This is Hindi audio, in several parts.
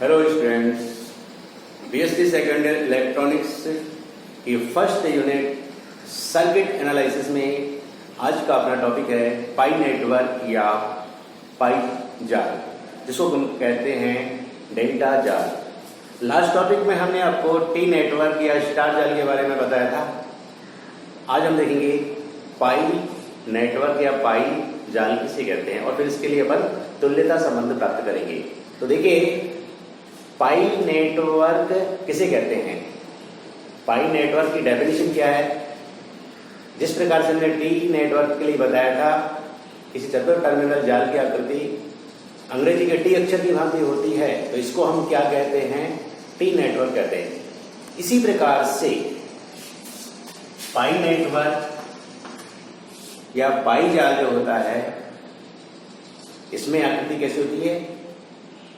Hello students, BSc second year electronics की फर्स्ट यूनिट सर्किट एनालिसिस में आज का अपना टॉपिक है पाई नेटवर्क या पाई जाल, जिसको हम कहते हैं डेल्टा जाल। लास्ट टॉपिक में हमने आपको टी नेटवर्क या स्टार जाल के बारे में बताया था। आज हम देखेंगे पाई नेटवर्क या पाई जाल किसे कहते हैं और फिर इसके लिए अपन तुल्यता संबंध प्राप्त करेंगे। तो देखिए, पाई नेटवर्क किसे कहते हैं। पाई नेटवर्क की डेफिनेशन क्या है। जिस प्रकार से हमने टी नेटवर्क के लिए बताया था, किसी चतुर टर्मिनल जाल की आकृति अंग्रेजी के टी अक्षर की भांति होती है, तो इसको हम क्या कहते हैं, टी नेटवर्क कहते हैं। इसी प्रकार से पाई नेटवर्क या पाई जाल जो होता है, इसमें आकृति कैसी होती है,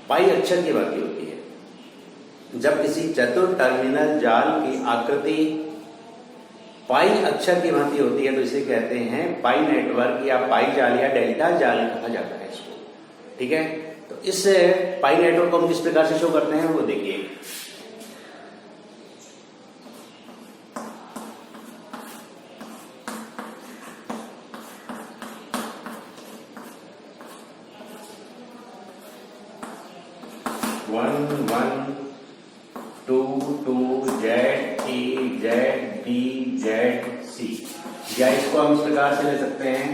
पाई अक्षर की भांति होती है। जब किसी चतुर टर्मिनल जाल की आकृति पाई अक्षर की भांति होती है, तो इसे कहते हैं पाई नेटवर्क या पाई जाल या डेल्टा जाल कहा जाता है इसको। ठीक है, तो इस पाई नेटवर्क को हम किस प्रकार से शो करते हैं वो देखिए। One one two two Z A Z B Z C, या इसको हम इस प्रकार से ले सकते हैं।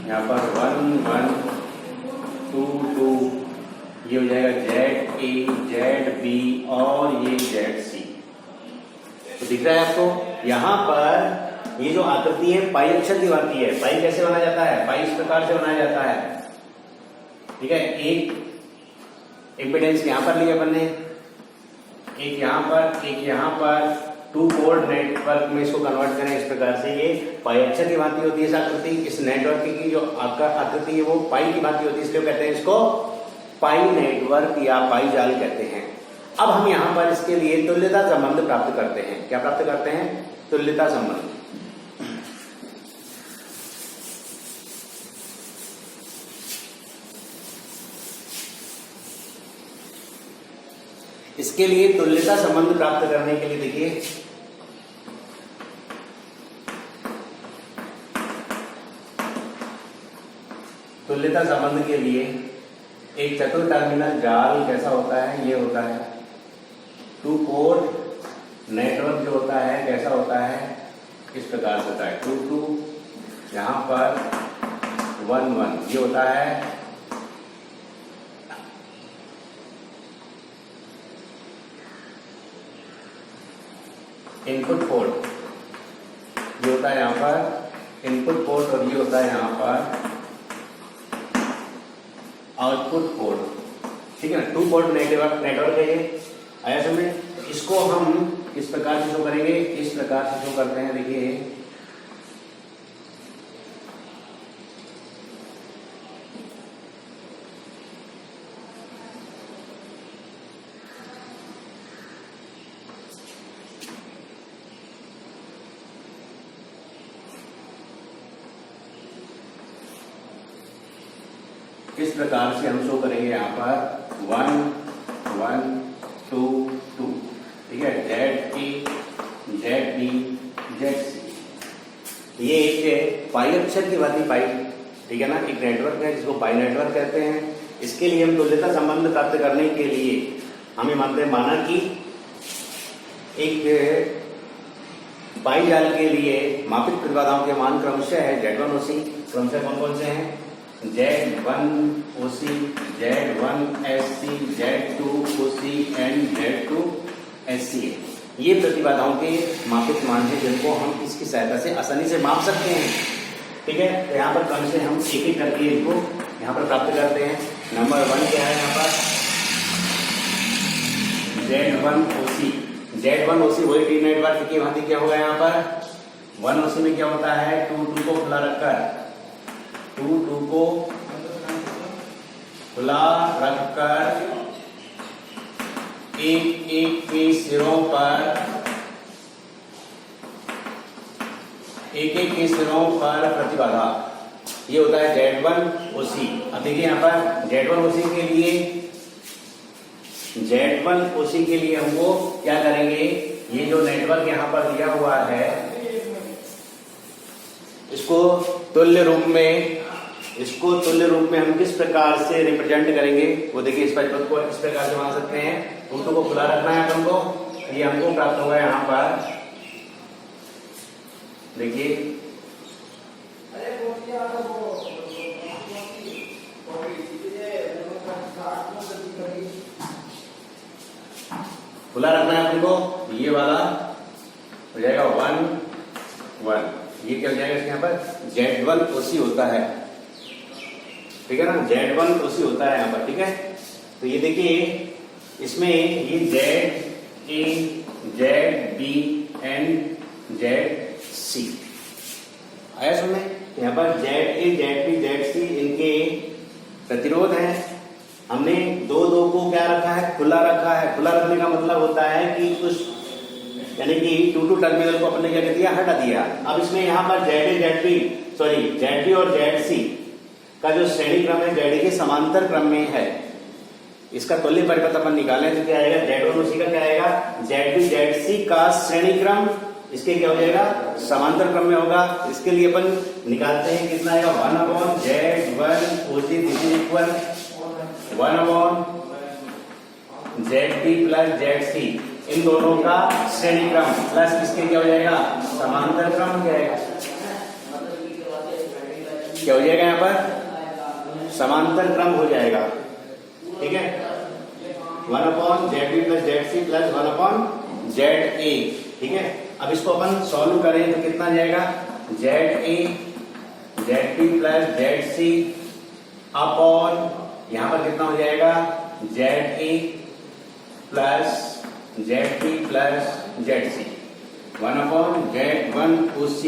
यहां पर वन वन टू टू, ये हो जाएगा जेड ए जेड बी और ये जेड सी। तो दिख रहा है आपको, यहां पर ये जो आकृति है पाई अक्षर की भांति है। पाई कैसे बनाया जाता है, पाई इस प्रकार से बनाया जाता है। ठीक है, एक इम्पीडेंस यहां पर लिया अपन ने, एक यहां पर, एक यहां पर, टू पोर्ट नेटवर्क में इसको कन्वर्ट करें इस प्रकार से। ये पाई अक्षर की भांति होती है इस आकृति। इस नेटवर्क की जो आकृति है वो पाई की भांति होती है, इसलिए कहते हैं इसको पाई नेटवर्क या पाई जाल कहते हैं। अब हम यहां पर इसके लिए तुल्यता संबंध प्राप्त करते हैं। क्या प्राप्त करते हैं, तुल्यता संबंध। इसके लिए तुल्यता संबंध प्राप्त करने के लिए देखिए, तुल्यता संबंध के लिए एक चतुर टर्मिनल जाल कैसा होता है, ये होता है। टू पोर्ट नेटवर्क जो होता है कैसा होता है, इस प्रकार से होता है। टू टू, यहां पर वन वन, ये होता है इनपुट पोर्ट, ये होता है यहां पर इनपुट पोर्ट और ये होता है यहां पर आउटपुट पोर्ट। ठीक है ना, टू पोर्ट नेटवर्क है ये, आया समझ। इसको हम किस प्रकार से शो करेंगे, इस प्रकार से शो करते हैं। देखिए, किस प्रकार से हम शो करेंगे, यहां पर वन वन टू टू। ठीक है, Z A Z B Z C, ये एक पाई अक्षर की भांति पाई, ठीक है ना, एक नेटवर्क है जिसको पाई नेटवर्क कहते हैं। इसके लिए हम तुल्यता संबंध प्राप्त करने के लिए हमें माना कि एक पाई जाल के लिए मापित प्रतिबाधाओं के मान क्रमशः है Z1 OC। क्रमशः कौन कौन से हैं, Z1 OC, Z1 SC, Z2 OC and Z2 SC। ये प्रतिबाधाओं के मापित मान है जिनको हम इसकी सहायता से आसानी से माप सकते हैं। ठीक है, तो यहाँ पर कम से हम एक एक करके इनको यहाँ पर प्राप्त करते हैं। नंबर 1 क्या है, यहाँ पर Z1 OC। Z1 OC वही टी नेटवर्क की भांति क्या होगा, यहाँ पर 1 OC में क्या होता है, 2 2 को खुला रखकर, 2 2 को खुला रखकर एक एक के सिरों पर एक एक के सिरों पर प्रतिबाधा, ये होता है Z1OC। अब देखिए यहाँ पर Z1OC के लिए हमको क्या करेंगे, ये जो नेटवर्क यहाँ पर दिया हुआ है इसको तुल्य रूप में हम किस प्रकार से रिप्रेजेंट करेंगे वो देखिए। इस पद को इस प्रकार से बना सकते हैं, टू को खुला रखना है अपन को, ये हमको प्राप्त होगा यहाँ पर देखिए खुला रखना है अपन को, ये वाला हो जाएगा 1 1, ये क्या हो जाएगा इसके यहाँ पर Z1OC होता है, ठीक है ना, Z1OC होता है यहाँ पर, ठीक है। तो ये देखिए इसमें ये ZA ZB एंड ZC आया सुनने। यहाँ पर ZA ZB ZC इनके प्रतिरोध हैं, हमने दो को क्या रखा है, खुला रखा है। खुला रखने का मतलब होता है कि कुछ यानी कि टू टर्मिनल को अपने क्या कर दिया, हटा दिया। अब इसमें यहाँ पर ZB और ZC का जो श्रेणी क्रम है ZA के समांतर क्रम में है, इसका तुल्य परिपथ अपन निकालें तो क्या आएगा, Z1OC का क्या आएगा, ZB ZC का श्रेणी क्रम इसके क्या हो जाएगा, समांतर क्रम में होगा। इसके लिए अपन निकालते हैं कितना आएगा, 1/Z1OC this is equal 1/ZB plus ZC, इन दोनों का श्रेणी क्रम प्लस इसके क्या हो जाएगा, समांतर क्रम क्या हो जाएगा यहाँ पर, समांतर क्रम हो जाएगा, ठीक है। 1/ZB plus ZC plus 1/ZA, ठीक है। अब इसको अपन सॉल्व करें तो कितना जाएगा, ZA ZB plus ZC upon यहाँ पर कितना हो जाएगा, ZA plus ZB plus ZC 1/Z1OC।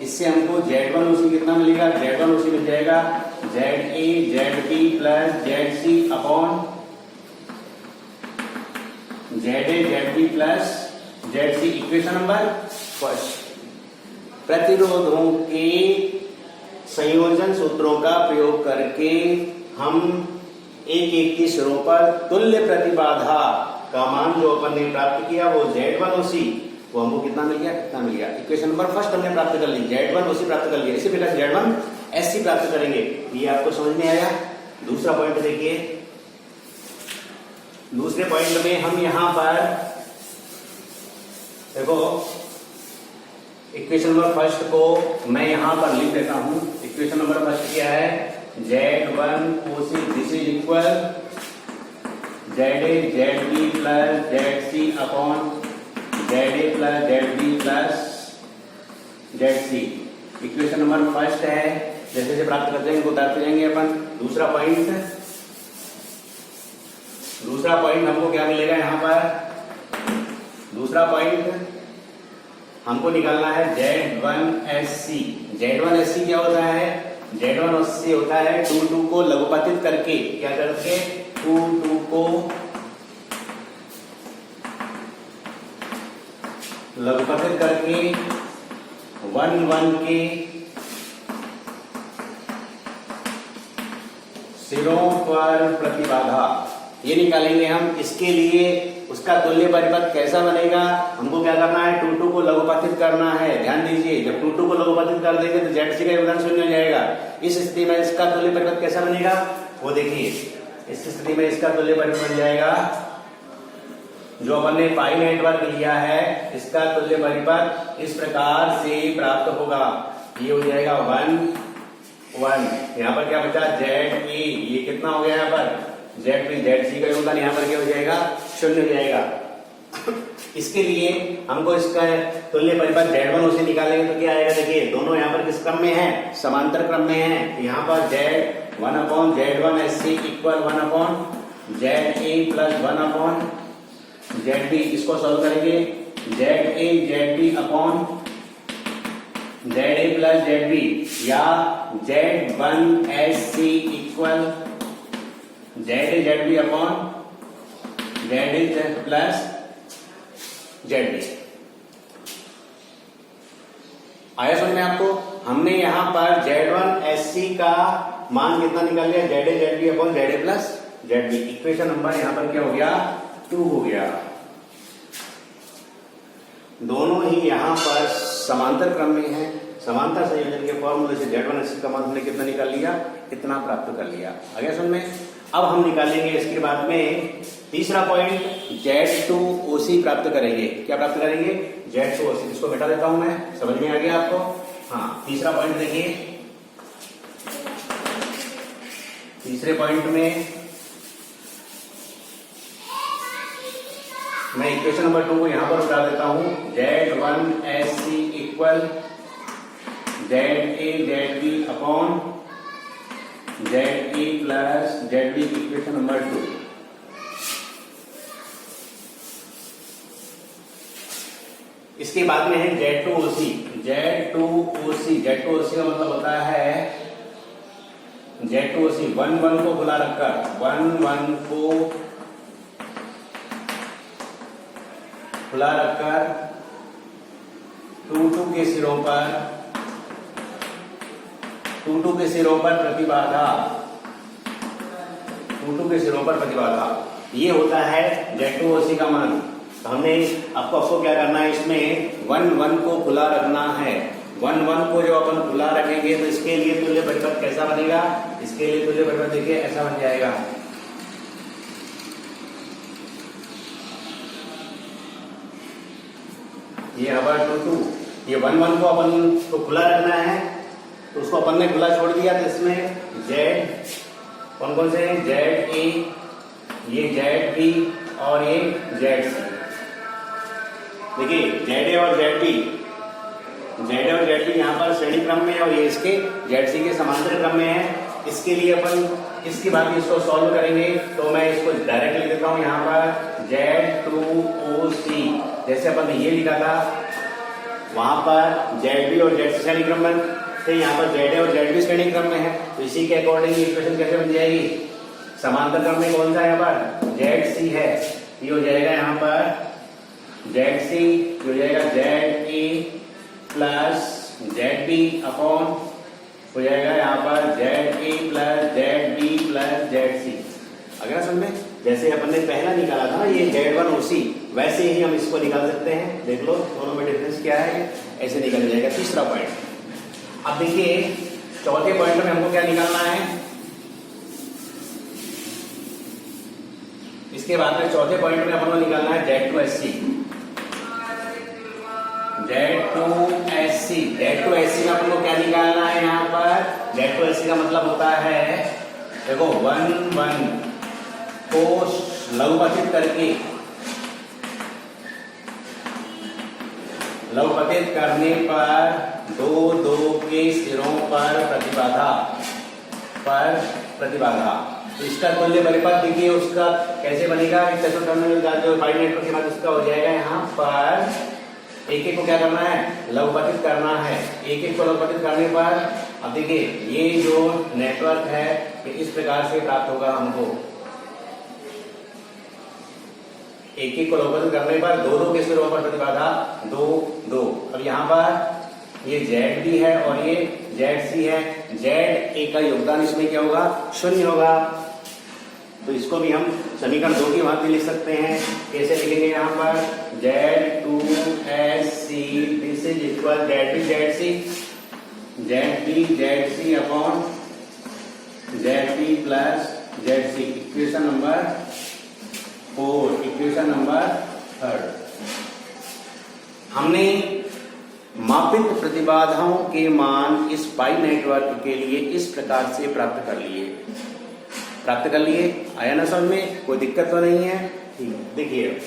इससे हमको Z1OC कितना मिलेगा, Z1OC मिल जाएगा ZA ZB plus ZC upon ZA ZB plus ZC। Equation number first, प्रतिरोधों के संयोजन सूत्रों का प्रयोग करके हम एक एक के सिरों पर तुल्य प्रतिबाधा का मान जो अपन ने प्राप्त किया वो Z1OC, वो हमको कितना मिल गया, इक्वेशन नंबर फर्स्ट हमने प्राप्त कर ली, Z1OC प्राप्त कर लिया। इसी प्रकार Z1SC प्राप्त करेंगे, ये आपको समझ में आया। दूसरा पॉइंट देखिए, दूसरे पॉइंट में हम यहां पर देखो इक्वेशन नंबर फर्स्ट को मैं यहां पर लिख देता हूं। इक्वेशन नंबर फर्स्ट क्या है, Z1OC this is equal ZA ZB plus ZC upon ZA plus ZB plus ZC। Equation number first है, जैसे जैसे प्राप्त करते हैं इनको उतारते जाएंगे अपन। दूसरा पॉइंट हमको क्या मिलेगा यहाँ पर, दूसरा पॉइंट हमको निकालना है Z1SC। Z1SC क्या होता है, Z1SC होता है 2 को लघुपतित करके, क्या करके 2 को लघुपतित करके 1 के सिरों पर प्रतिबाधा, ये निकालेंगे हम। इसके लिए उसका तुल्य परिपथ कैसा बनेगा, हमको क्या करना है, 2 को लघुपतित करना है। ध्यान दीजिए, जब 2 को लघुपतित कर देंगे तो ZC का योगदान 0 हो जाएगा। इस स्थिति में इसका तुल्य परिपथ कैसा बनेगा, वो देखिए। इस स्थिति में इसका तुल्य परिपथ बन जाएगा, जो अपन ने पाई नेटवर्क लिया है इसका तुल्य परिपथ इस प्रकार से प्राप्त होगा। ये हो जाएगा 1 1, यहाँ पर क्या बचा ZA, ये कितना हो गया यहाँ पर ZB ZC का योगदान यहाँ पर क्या हो जाएगा, 0 हो जाएगा। इसके लिए हमको इसका तुल्य परिपथ Z1OC निकालेंगे तो क्या आएगा, देखिए दोनों यहाँ पर किस क्रम में है, समांतर क्रम में है। यहाँ पर Z1/Z1SC equal 1/ZA plus 1/ZB। इसको सॉल्व करेंगे, ZA ZB upon ZA plus ZB या Z1SC equal ZA ZB upon ZA plus ZB। आया समझ में आपको? हमने यहाँ पर Z1SC का मान कितना निकाल लिया, ZA ZB upon ZA plus ZB। Equation number यहाँ पर क्या हो गया, 2 हो गया। दोनों ही यहाँ पर समांतर क्रम में है। समांतर संयोजन के फॉर्मूले से Z1SC का मान हमने कितना निकाल लिया, इतना प्राप्त कर लिया। आ गया समझ में? अब हम निकालेंगे इसके बाद में तीसरा पॉइंट, Z2OC प्राप्त करेंगे। क्या प्राप्त करेंगे, Z2OC। इसको मिटा देता हूं मैं, समझ में आ गया आपको? हाँ, तीसरा पॉइंट देखिए। तीसरे पॉइंट में मैं इक्वेशन नंबर 2 को यहां पर उठा देता हूं। Z1SC equal ZA ZB upon ZA plus ZB, equation number 2। इसके बाद में है Z2OC। Z2OC का मतलब होता है Z2OC 1 को खुला रखकर, 1 को खुला रखकर 2 के सिरों पर, 2 के सिरों पर प्रतिबाधा, 2 के सिरों पर प्रतिबाधा, ये होता है Z2OC का मान। तो हमने आपको क्या करना है, इसमें 1 को खुला रखना है। 1 को जो अपन खुला रखेंगे तो इसके लिए तुल्य परिपथ कैसा बनेगा, इसके लिए तुल्य परिपथ देखिए ऐसा बन जाएगा। ये हवा 2, ये 1 को अपन को खुला रखना है, तो उसको अपन ने खुला छोड़ दिया। तो इसमें Z कौन से हैं, ZA, ये ZB और ये ZC। देखिए ZA और ZB यहाँ पर श्रेणी क्रम में है और ये इसके ZC के समांतर क्रम में है। इसके लिए अपन इसके बाद इसको सॉल्व करेंगे, तो मैं इसको डायरेक्ट लिख देता हूँ यहाँ पर Z2OC। जैसे अपन ने ये लिखा था, वहां पर ZB और ZC श्रेणी क्रम में थे, यहाँ पर ZA और ZB श्रेणी क्रम में है। तो इसी के अकॉर्डिंग इक्वेशन कैसे बन जाएगी, समांतर क्रम में कौन सा है यहाँ पर, ZC है। ये हो जाएगा यहाँ पर ZC, हो जाएगा ZA प्लस ZB अपॉन, हो जाएगा यहाँ पर ZA plus ZB plus ZC। अगर समझ में, जैसे अपन ने पहला निकाला था ना ये Z1OC, वैसे ही हम इसको निकाल सकते हैं। देख लो दोनों में डिफरेंस क्या है, ऐसे निकल जाएगा। तीसरा पॉइंट, अब देखिए चौथे पॉइंट में हमको क्या निकालना है। इसके बाद में चौथे पॉइंट में अपन को निकालना है Z2SC। Z2SC में अपन को क्या निकालना है, यहाँ पर Z2SC का मतलब होता है, देखो 1 को लघुपतित करके, लघुपतित करने पर 2 के सिरों पर प्रतिबाधा। तो इसका तुल्य परिपथ देखिए, उसका कैसे बनेगा, चतुर्थांश जो पाई नेटवर्क के बाद उसका हो जाएगा यहाँ पर एक को क्या करना है, लघुपतित करना है। एक को लघुपतित करने पर अब देखिए ये जो नेटवर्क है इस प्रकार से प्राप्त होगा हमको। एक को लघुपतित करने पर 2 के सिरों पर प्रतिबाधा 2। अब यहाँ पर ये ZB है और ये ZC है। ZA का योगदान इसमें क्या होगा, 0 होगा। तो इसको भी हम समीकरण 2 की भांति लिख सकते हैं। कैसे लिखेंगे, यहाँ पर Z2SC this is equal ZB ZC upon ZB plus ZC। Equation number 4, equation number 3। हमने मापित प्रतिबाधाओं के मान इस पाई नेटवर्क के लिए इस प्रकार से प्राप्त कर लिए। आया ना समझ में, कोई दिक्कत तो नहीं है। ठीक, देखिए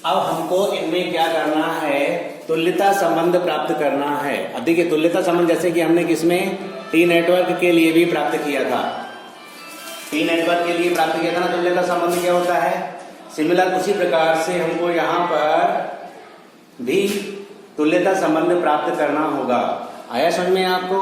अब हमको इनमें क्या करना है, तुल्यता संबंध प्राप्त करना है। अब देखिए तुल्यता संबंध जैसे कि हमने किसमें, टी नेटवर्क के लिए भी प्राप्त किया था। टी नेटवर्क के लिए प्राप्त किया था ना तुल्यता संबंध क्या होता है। सिमिलर उसी प्रकार से हमको यहाँ पर भी तुल्यता संबंध प्राप्त करना होगा। आया समझ में आपको।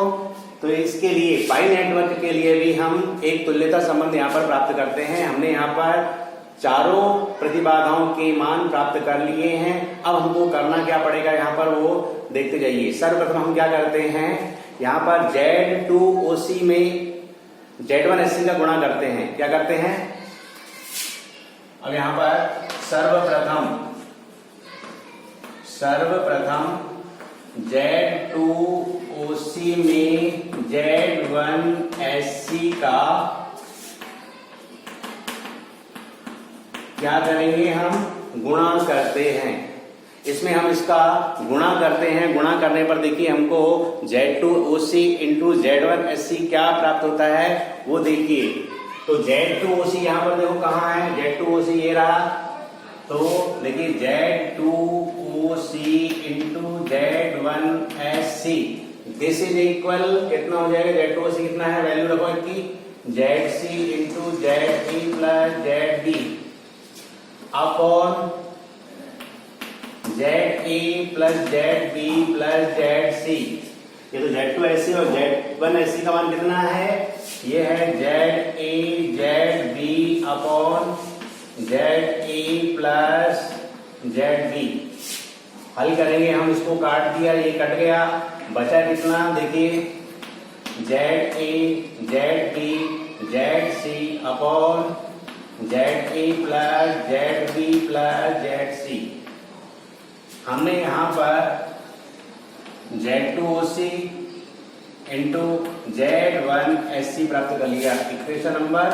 तो इसके लिए पाई नेटवर्क के लिए भी हम एक तुल्यता संबंध यहाँ पर प्राप्त करते हैं। हमने यहाँ पर चारों प्रतिबाधाओं के मान प्राप्त कर लिए हैं। अब हमको करना क्या पड़ेगा यहाँ पर वो देखते जाइए। सर्वप्रथम हम क्या करते हैं, यहाँ पर Z2OC में Z1SC का गुणा करते हैं। क्या करते हैं, अब यहाँ पर सर्वप्रथम Z2OC में Z1SC का क्या करेंगे, हम गुणा करते हैं। इसमें हम इसका गुणा करते हैं। गुणा करने पर देखिए हमको Z2OC इंटू Z1SC क्या प्राप्त होता है वो देखिए। तो Z2OC यहाँ पर देखो कहाँ है, Z2OC ये रहा। तो देखिए Z2OC into Z1SC this is equal कितना हो जाएगा, Z2OC कितना है, वैल्यू रखो इसकी, ZC into ZE plus ZD upon ZA plus ZB plus ZC। ये तो Z2SC और Z1SC का मान कितना है, ये है ZA ZB upon ZA plus ZB। हल करेंगे हम, इसको काट दिया, ये कट गया, बचा कितना देखिए, ZA ZB ZC upon ZA plus ZB plus ZC। हमने यहाँ पर Z2OC इंटू Z1SC प्राप्त कर लिया। इक्वेशन नंबर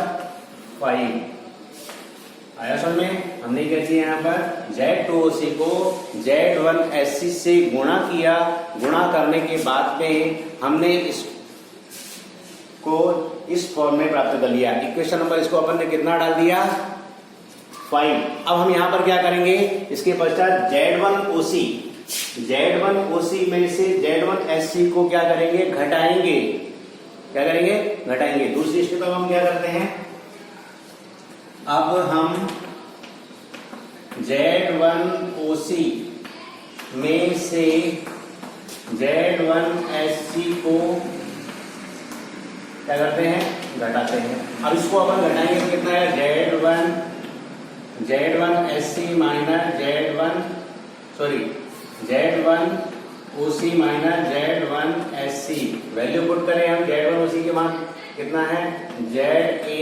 5 आया समझ में। हमने क्या किया, यहाँ पर Z2OC को Z1SC से गुणा किया। गुणा करने के बाद में हमने इसको इस फॉर्म में प्राप्त कर लिया। इक्वेशन नंबर इसको अपन ने कितना डाल दिया, 5। अब हम यहाँ पर क्या करेंगे, इसके पश्चात Z1OC में से Z1SC को क्या करेंगे, घटाएंगे। क्या करेंगे, घटाएंगे। दूसरी स्टेप अब हम क्या करते हैं, अब हम Z1OC में से Z1SC को क्या करते हैं, घटाते हैं। अब इसको अपन घटाएंगे तो कितना है, Z1SC minus Z1OC minus Z1SC। Value put करें हम, Z1OC के मान कितना है, ZA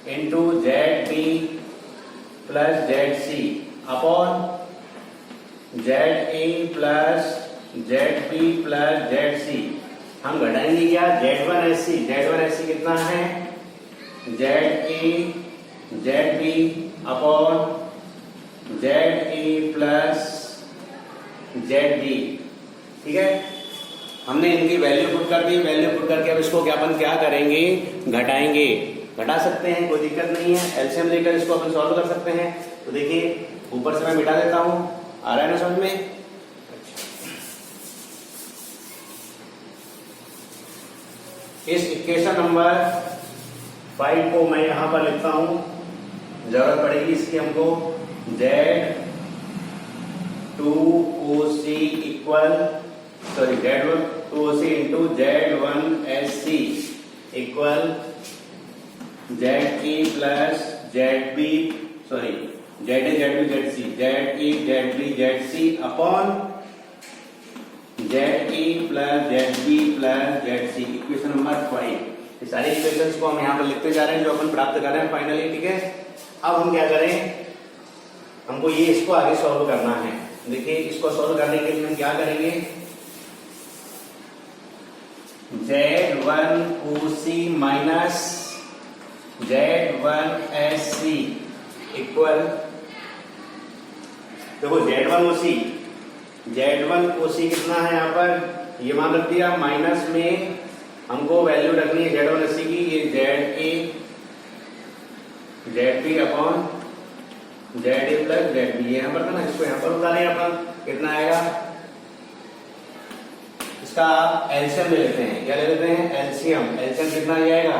into ZB plus ZC upon ZA plus ZB plus ZC। हम घटाएंगे क्या, Z1SC कितना है, ZA ZB upon ZA plus ZD। ठीक है, हमने इनकी वैल्यू पुट कर दी। वैल्यू पुट करके अब इसको अपन क्या करेंगे, घटाएंगे। घटा सकते हैं, कोई दिक्कत नहीं है। एलसीएम लेकर इसको अपन सॉल्व कर सकते हैं। तो देखिए ऊपर से मैं मिटा देता हूं, आ रहा है ना समझ में। इस इक्वेशन नंबर 5 को मैं यहां पर लिखता हूं, जरूरत पड़ेगी इसकी हमको। Z2OC into Z1SC equal ZE plus ZB ZA ZB ZC ZE ZB ZC upon ZE plus ZB plus ZC। Equation number 5। ये सारी इक्वेशंस को हम यहाँ पर लिखते जा रहे हैं जो अपन प्राप्त कर रहे हैं फाइनली। ठीक है, अब हम क्या करें, हमको ये इसको आगे सॉल्व करना है। देखिए इसको सॉल्व करने के लिए हम क्या करेंगे, Z1OC माइनस Z1SC इक्वल, देखो Z1OC कितना है यहाँ पर, ये मान रख दिया। माइनस में हमको वैल्यू रखनी है Z1SC की, ये ZA ZB upon ZA plus ZB। यहाँ पर था ना, इसको यहाँ पर उतारे अपन, कितना आएगा, इसका एलसीएम ले लेते हैं। क्या ले लेते हैं, एलसीएम कितना आ जाएगा,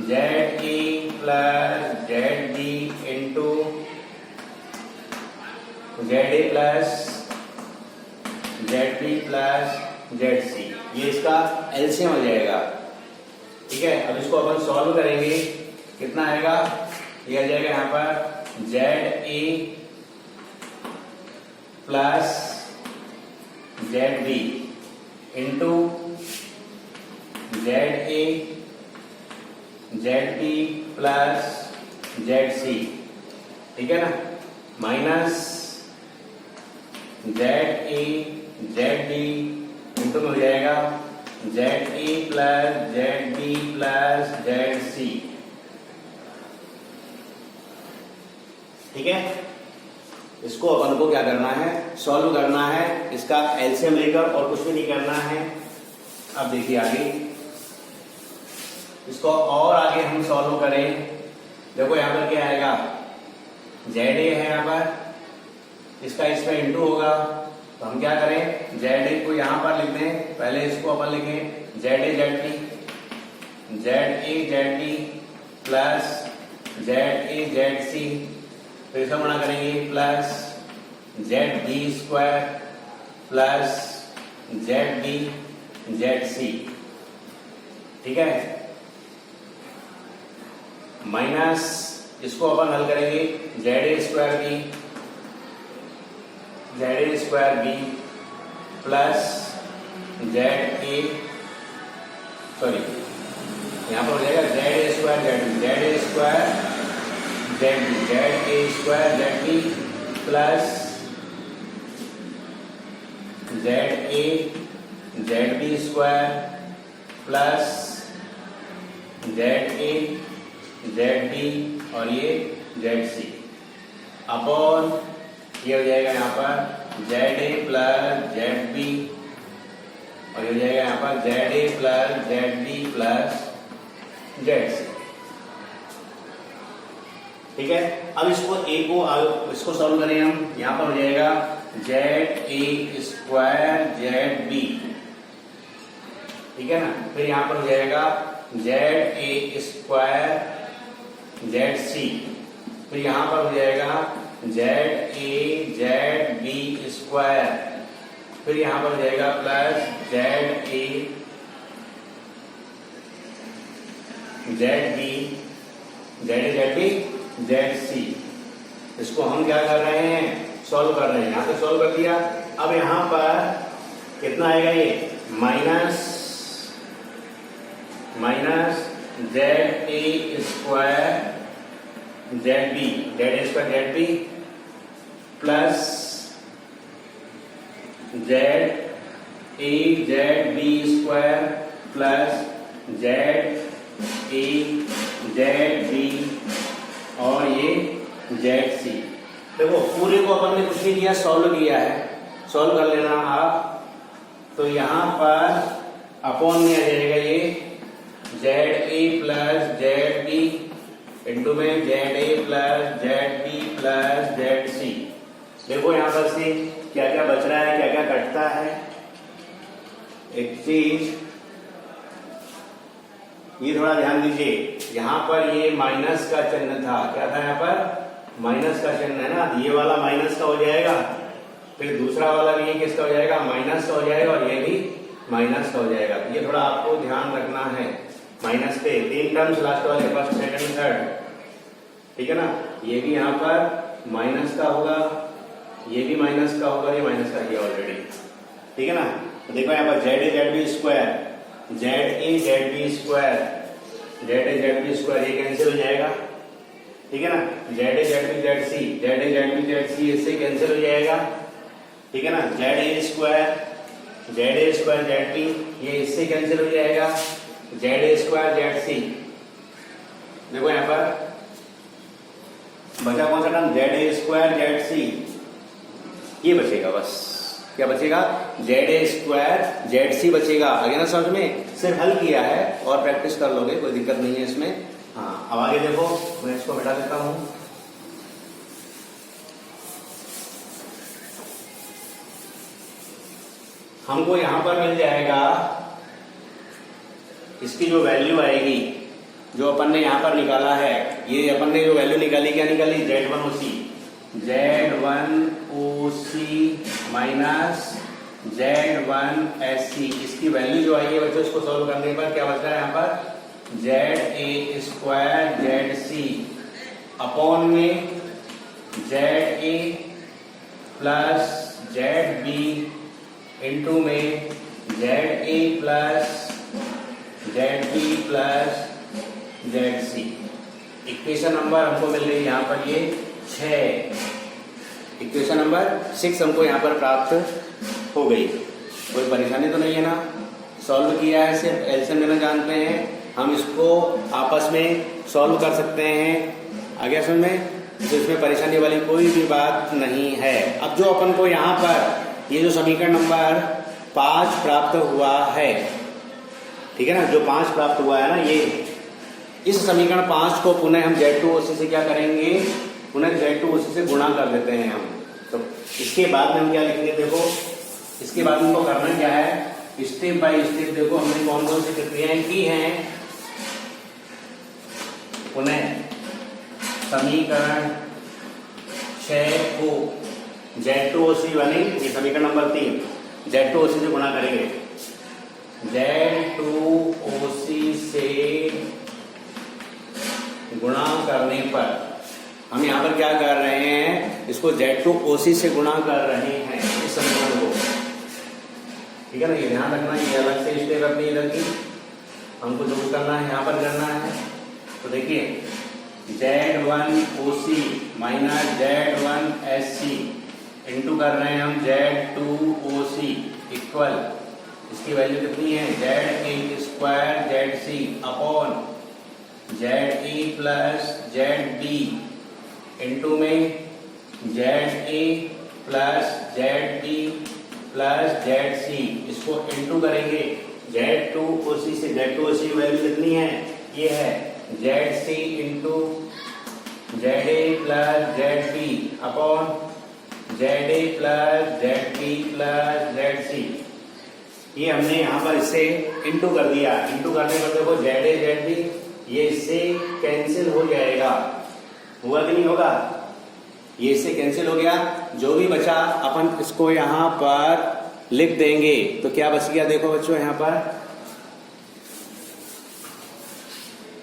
ZA plus ZB into ZA plus ZB plus ZC। ये इसका एलसीएम आ जाएगा। ठीक है, अब इसको अपन सॉल्व करेंगे, कितना आएगा, ये आ जाएगा यहाँ पर Z A plus Z B into Z A Z B plus Z C, ठीक है ना, minus Z A Z B into में हो जाएगा Z A plus Z B plus Z C, ठीक है। इसको अपन को क्या करना है, सॉल्व करना है, इसका एलसीएम लेकर, और कुछ भी नहीं करना है। अब देखिए आगे इसको और आगे हम सॉल्व करें। देखो यहाँ पर क्या आएगा, जेड ए है यहाँ पर, इसका इसमें इंटू होगा, तो हम क्या करें, जेड ए को यहाँ पर लिख दें, पहले इसको अपन लिखें Z A Z B, Z A Z B plus Z A Z C, फिर इसका गुणा करेंगे plus Z B square plus Z B Z C, ठीक है, माइनस इसको अपन हल करेंगे Z A square B plus Z A, sorry यहाँ पर हो जाएगा Z A square Z B, Z A square Z B, Z A square Z B plus Z A Z B square plus Z A Z B और ये जेड सी अपॉन ये हो जाएगा यहाँ पर Z A plus Z B और ये हो जाएगा यहाँ पर Z A plus Z B plus Z C, ठीक है। अब इसको ए को इसको सॉल्व करें हम, यहाँ पर हो जाएगा Z A square Z B, ठीक है ना, फिर यहाँ पर हो जाएगा Z A square Z C, फिर यहाँ पर हो जाएगा Z A Z B square, फिर यहाँ पर हो जाएगा plus Z A Z B Z B Z C. इसको हम क्या कर रहे हैं, सॉल्व कर रहे हैं, यहाँ पे सॉल्व कर दिया। अब यहाँ पर कितना आएगा, ये minus Z A square Z B Z B plus Z A Z B square plus Z A Z B और ये जेड सी। देखो पूरे को अपन ने कुछ नहीं किया, सॉल्व किया है, सॉल्व कर लेना आप। तो यहाँ पर अपॉन में आ जाएगा ये Z A plus Z B into में Z A plus Z B plus Z C. देखो यहाँ पर से क्या क्या बच रहा है, क्या क्या कटता है। एक चीज ये थोड़ा ध्यान दीजिए, यहाँ पर ये माइनस का चिन्ह था, क्या था यहाँ पर माइनस का चिन्ह है ना, ये वाला माइनस का हो जाएगा, फिर दूसरा वाला भी ये किसका हो जाएगा, माइनस का हो जाएगा, और ये भी माइनस का हो जाएगा। ये थोड़ा आपको ध्यान रखना है, माइनस पे 3 टर्म्स लास्ट वाले, फर्स्ट सेकंड थर्ड, ठीक है ना। ये भी यहाँ पर माइनस का होगा, ये भी माइनस का होगा, ये माइनस का है ऑलरेडी, ठीक है ना। तो देखो यहाँ पर Z A Z B square Z A Z B square Z A Z B square ये कैंसिल हो जाएगा, ठीक है ना। Z A Z B Z C Z A Z B Z C इससे कैंसिल हो जाएगा, ठीक है ना। Z A square Z B ये इससे कैंसिल हो जाएगा, Z A square Z C. देखो यहाँ पर बचा कौन सा term, Z A square Z C, ये बचेगा बस। क्या बचेगा, Z A square Z C बचेगा। आगे ना समझ में, सिर्फ हल किया है और प्रैक्टिस कर लोगे, कोई दिक्कत नहीं है इसमें। हाँ अब आगे देखो, मैं इसको हटा देता हूं। हमको यहां पर मिल जाएगा, इसकी जो वैल्यू आएगी जो अपन ने यहां पर निकाला है, ये अपन ने जो वैल्यू निकाली, क्या निकाली, Z1OC माइनस Z1SC। इसकी वैल्यू जो आई है बच्चों, इसको सॉल्व करने पर क्या बच रहा है यहाँ पर, Z A square Z C upon में ZA प्लस ZB इंटू में ZA plus ZB plus ZC। Equation number हमको मिल रही है यहाँ पर ये 6। इक्वेशन नंबर 6 हमको यहाँ पर प्राप्त हो गई। कोई परेशानी तो नहीं है ना? सॉल्व किया है, सिर्फ एलसीएम लेना जानते हैं, हम इसको आपस में सॉल्व कर सकते हैं। आगे समझ में? तो इसमें परेशानी वाली कोई भी बात नहीं है। अब जो अपन को यहाँ पर ये जो समीकरण नंबर 5 प्राप्त हुआ है, ठीक है ना, जो 5 प्राप्त हुआ है ना, ये इस समीकरण 5 को पुनः हम Z2OC से क्या करेंगे? पुनः Z2OC से गुणा कर देते हैं हम। तो इसके बाद में हम क्या लिखेंगे? देखो इसके बाद हमको करना क्या है, स्टेप बाय स्टेप देखो हमने कौन कौन सी प्रक्रियाएं की हैं। पुनः समीकरण 6 को Z2OC बनेंगे, ये समीकरण नंबर 3 Z2OC से गुणा करेंगे। Z2OC से गुणा करने पर हम यहाँ पर क्या कर रहे हैं? इसको Z2OC से गुणा कर रहे हैं इस समीकरण को, ठीक है ना? ये ध्यान रखना, ये अलग से स्टेप अपनी इधर की हमको जो करना है यहाँ पर करना है। तो देखिए Z1OC माइनस Z1SC इंटू कर रहे हैं हम Z2OC इक्वल, इसकी वैल्यू कितनी है? ZA square ZC upon ZA plus ZB into में ZA plus ZB plus ZC, इसको इंटू करेंगे Z2OC से। Z2OC वैल्यू कितनी है? ये है ZC into ZA plus ZB upon ZA plus ZB plus ZC। ये हमने यहाँ पर इससे इंटू कर दिया। इंटू करने पर देखो ZA ZB ये इससे कैंसिल हो जाएगा, हुआ कि नहीं होगा? ये इससे कैंसिल हो गया। जो भी बचा अपन इसको यहाँ पर लिख देंगे। तो क्या बच गया? देखो बच्चों यहाँ पर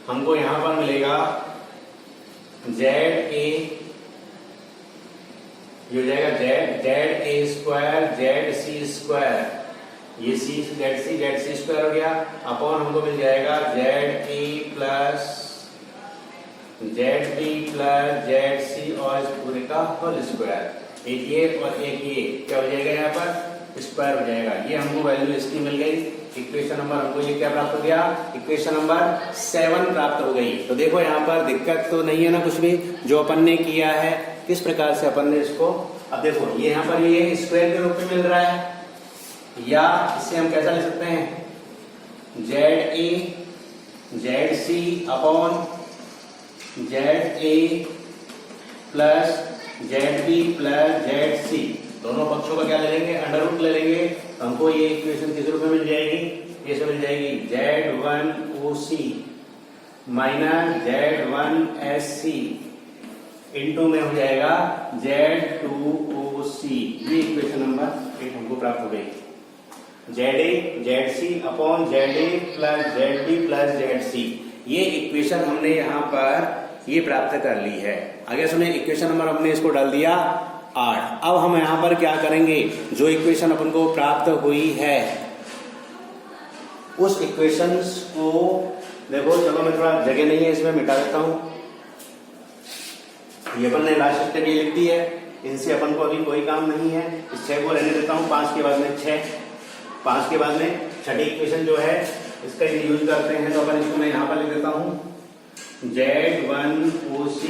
हमको यहाँ पर मिलेगा ZA, ये हो जाएगा ZA स्क्वायर ZC स्क्वायर, ये ZC स्क्वायर हो गया, अपॉन हमको मिल जाएगा ZA plus ZB plus ZC और इस पूरे का होल स्क्वायर। एक ये और एक ये क्या हो जाएगा? यहाँ पर स्क्वायर हो जाएगा। ये हमको वैल्यू इसकी मिल गई। इक्वेशन नंबर हमको ये क्या प्राप्त हो गया? इक्वेशन नंबर 7 प्राप्त हो गई। तो देखो यहाँ पर दिक्कत तो नहीं है ना कुछ भी? जो अपन ने किया है किस प्रकार से अपन ने इसको, अब देखो ये यहाँ पर ये स्क्वायर के रूप में मिल रहा है, या इससे हम कैसा लिख सकते हैं? ZA ZC upon ZA plus ZB plus ZC, दोनों पक्षों का क्या ले लेंगे? अंडर रूट ले लेंगे। तो हमको ये इक्वेशन किस रूप में मिल जाएगी? ये मिल जाएगी Z1OC माइनस Z1SC इंटू में हो जाएगा Z2OC। ये इक्वेशन नंबर 1 हमको प्राप्त हो गई। ZA ZC upon ZA plus ZB plus ZC, ये इक्वेशन हमने यहाँ पर ये प्राप्त कर ली है। आगे सुनिए, इक्वेशन नंबर हमने इसको डाल दिया 8। अब हम यहाँ पर क्या करेंगे? जो इक्वेशन अपन को प्राप्त हुई है उस इक्वेशंस को देखो, चलो मैं थोड़ा जगह नहीं है इसमें मिटा देता हूँ। ये अपन ने लास्ट स्टेप ये लिख दी है, इनसे अपन को अभी कोई काम नहीं है। इस 6 को रहने देता हूँ, 5 के बाद में 6, 5 के बाद में छठी इक्वेशन जो है इसका यूज करते हैं। तो अपन इसको मैं यहाँ पर लिख देता हूँ Z1OC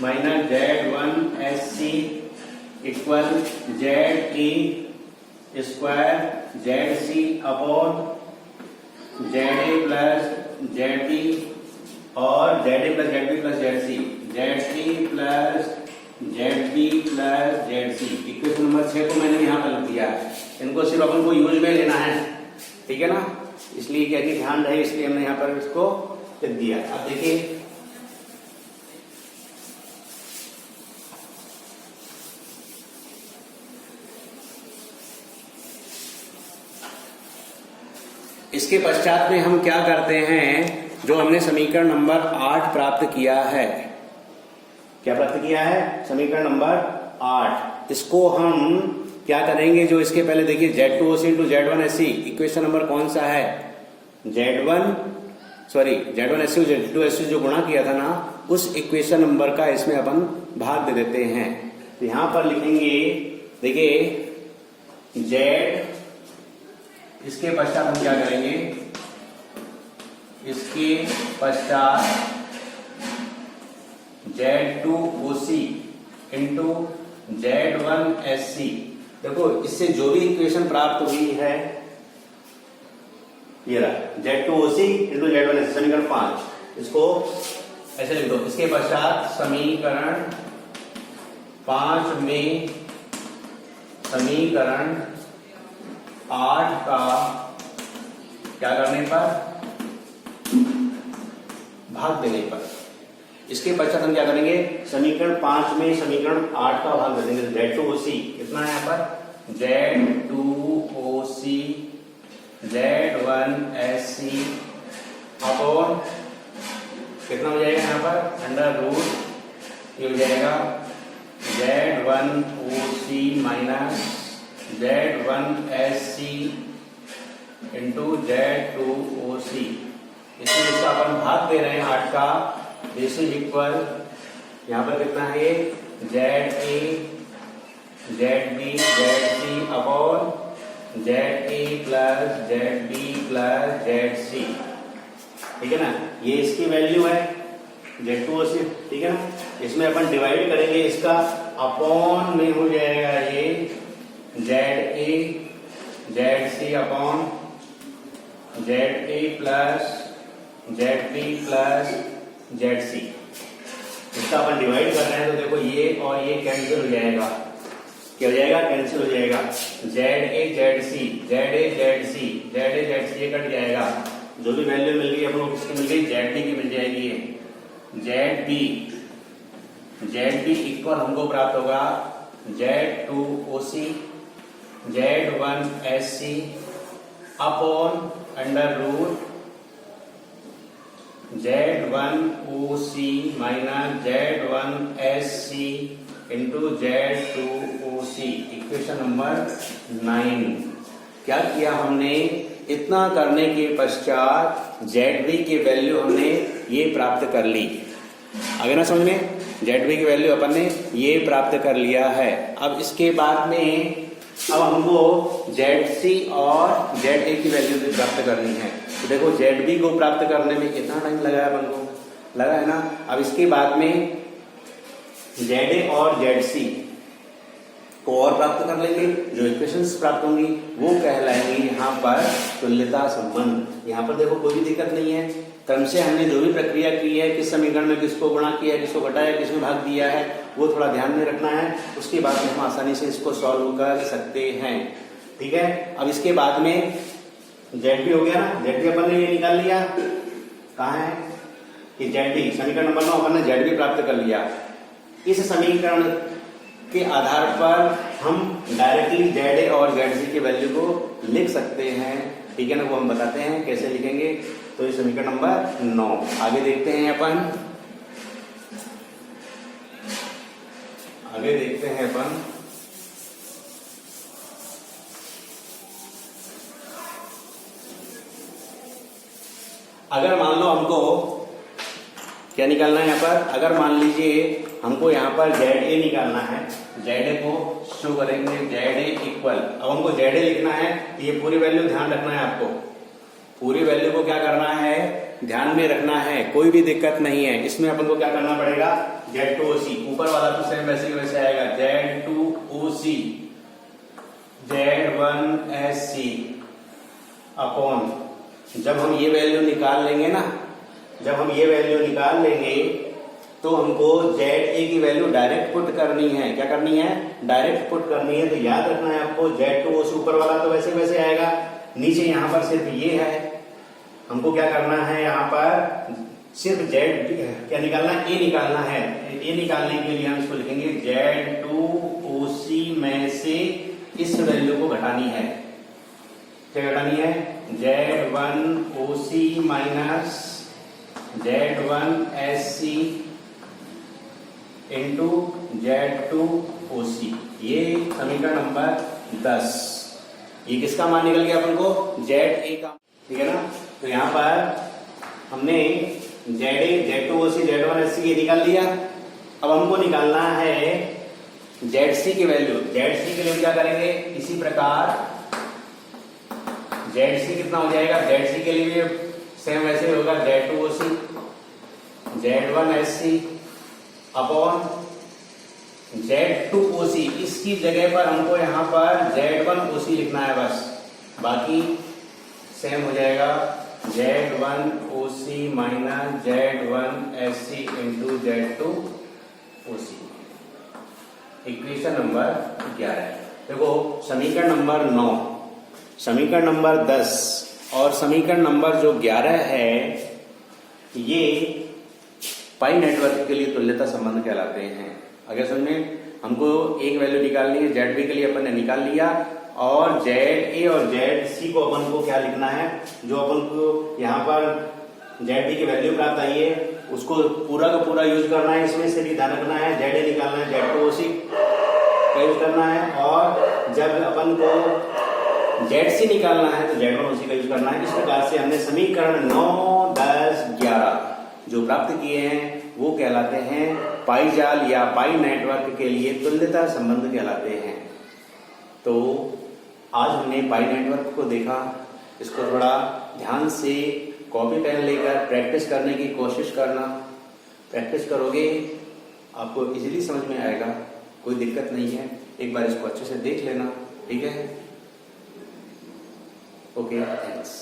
minus Z1SC equal ZA square ZC upon ZA plus ZB और ZA plus ZB plus ZC, ZA plus ZB plus ZC। Equation number 6 को मैंने यहाँ पर लिख दिया है। इनको सिर्फ अपन को यूज में लेना है, ठीक है ना? इसलिए क्या कि ध्यान रहे, इसलिए हमने यहाँ पर इसको लिख दिया। अब देखिए इसके पश्चात में हम क्या करते हैं? जो हमने समीकरण नंबर 8 प्राप्त किया है, क्या प्राप्त किया है? समीकरण नंबर 8। इसको हम क्या करेंगे, जो इसके पहले देखिए Z2OC into Z1SC, equation number कौन सा है? Z1SC Z2SC जो गुणा किया था ना, उस इक्वेशन नंबर का इसमें अपन भाग दे देते हैं। तो यहां पर लिखेंगे, देखिए Z, इसके पश्चात हम क्या करेंगे, इसके पश्चात Z2OC इंटू Z1SC। देखो इससे जो भी इक्वेशन प्राप्त हुई है, ये रहा Z2OC इंटू Z1SC, समीकरण 5। इसको ऐसे लिख दो। इसके पश्चात समीकरण 5 में समीकरण 8 का क्या करने पर, भाग देने पर। इसके पश्चात हम क्या करेंगे, समीकरण 5 में समीकरण 8 का भाग दे देंगे। Z2OC कितना है यहाँ पर, Z2OC Z1SC अपॉन कितना हो जाएगा यहाँ पर, अंडर रूट, ये हो जाएगा Z1OC minus Z1SC into Z2OC। इसमें इसका अपन भाग दे रहे हैं 8 का, दिस इज इक्वल, यहाँ पर कितना है ये, ZA ZB ZC upon ZA plus ZB plus ZC, ठीक है ना। ये इसकी वैल्यू है Z2OC, ठीक है ना। इसमें अपन डिवाइड करेंगे, इसका अपॉन में हो जाएगा ये ZA ZC upon ZA plus ZB plus ZC। इसका अपन डिवाइड कर रहे हैं तो देखो ये और ये कैंसिल हो जाएगा। क्या हो जाएगा, कैंसिल हो जाएगा। ZA ZC ये कट जाएगा। जो भी वैल्यू मिल गई अपन को किसकी मिल गई, ZD की मिल जाएगी। ZB इक्वल हमको प्राप्त होगा Z2OC Z1SC upon under root Z1OC minus Z1SC into Z2OC, equation number 9। क्या किया हमने, इतना करने के पश्चात ZB की वैल्यू हमने ये प्राप्त कर ली। आगे ना समझ में, ZB की वैल्यू अपन ने ये प्राप्त कर लिया है। अब इसके बाद में अब हमको ZC और ZA की वैल्यू भी प्राप्त करनी है। तो देखो ZB को प्राप्त करने में कितना टाइम लगा है अपन को, लगा है ना। अब इसके बाद में ZA और ZC को और प्राप्त कर लेंगे। जो इक्वेशंस प्राप्त होंगी वो कहलाएंगी यहाँ पर तुल्यता संबंध। यहाँ पर देखो कोई भी दिक्कत नहीं है, क्रम से हमने जो भी प्रक्रिया की है, किस समीकरण में किसको गुणा किया है, किसको घटाया, किसमें भाग दिया है, वो थोड़ा ध्यान में रखना है। उसके बाद में हम आसानी से इसको सॉल्व कर सकते हैं, ठीक है। अब इसके बाद में ZB हो गया ना, ZB अपन ने ये निकाल लिया, कहाँ है कि ZD, समीकरण नंबर 9 अपन ने ZB प्राप्त कर लिया। इस समीकरण के आधार पर हम डायरेक्टली ZA और ZC की वैल्यू को लिख सकते हैं, ठीक है ना। वो हम बताते हैं कैसे लिखेंगे। तो ये समीकरण नंबर 9। आगे देखते हैं अपन, अगर मान लो हमको क्या निकालना है यहाँ पर, अगर मान लीजिए हमको यहाँ पर ZA निकालना है, ZA को शो करेंगे ZA इक्वल। अब हमको ZA लिखना है, ये पूरी वैल्यू ध्यान रखना है आपको, पूरी वैल्यू को क्या करना है, ध्यान में रखना है, कोई भी दिक्कत नहीं है। इसमें अपन को क्या करना पड़ेगा, Z2OC, ऊपर वाला तो सेम वैसे वैसे आएगा, Z2OC Z1SC अपॉन, जब हम ये वैल्यू निकाल लेंगे ना, जब हम ये वैल्यू निकाल लेंगे तो हमको ZA की वैल्यू डायरेक्ट पुट करनी है। क्या करनी है, डायरेक्ट पुट करनी है। तो याद रखना है आपको, Z2OC ऊपर वाला तो वैसे वैसे आएगा, नीचे यहाँ पर सिर्फ ये है। हमको क्या करना है, यहाँ पर सिर्फ Z क्या निकालना है, A निकालना है। A निकालने के लिए हम इसको लिखेंगे Z2OC में से इस वैल्यू को घटानी है। क्या घटानी है, Z1OC minus Z1SC into Z2OC, ये समीकरण नंबर 10। ये किसका मान निकल गया अपन को? ZA का, ठीक है ना। तो यहाँ पर हमने ZA, Z2OC, Z1SC ये निकाल लिया। अब हमको निकालना है ZC की वैल्यू। ZC के लिए क्या करेंगे? इसी प्रकार ZC कितना हो जाएगा? ZC के लिए सेम वैसे होगा, Z2OC, Z1SC अपॉन Z2OC। इसकी जगह पर हमको यहाँ पर Z1OC लिखना है बस, बाकी सेम हो जाएगा Z1OC minus Z1SC into Z2OC। Equation number 11। देखो समीकरण नंबर 9, समीकरण नंबर 10 और समीकरण नंबर जो 11 है, ये पाई नेटवर्क के लिए तुल्यता संबंध कहलाते हैं। अगर समझ में हमको एक वैल्यू निकालनी है, ZB के लिए अपन ने निकाल लिया, और ZA और ZC को अपन को क्या लिखना है? जो अपन को यहाँ पर ZB की वैल्यू प्राप्त आई है उसको पूरा का पूरा यूज करना है, इसमें से भी ध्यान रखना है। ZA निकालना है, Z2OC का यूज करना है, और जब अपन को ZC निकालना है तो Z1OC का यूज करना है। इस प्रकार से हमने समीकरण 9, 10, 11 जो प्राप्त किए हैं वो कहलाते हैं पाई जाल या पाई नेटवर्क के लिए तुल्यता संबंध कहलाते हैं। तो आज हमने पाई नेटवर्क को देखा, इसको थोड़ा ध्यान से कॉपी पेन लेकर प्रैक्टिस करने की कोशिश करना। प्रैक्टिस करोगे आपको इजीली समझ में आएगा, कोई दिक्कत नहीं है। एक बार इसको अच्छे से देख लेना, ठीक है? Okay, thanks.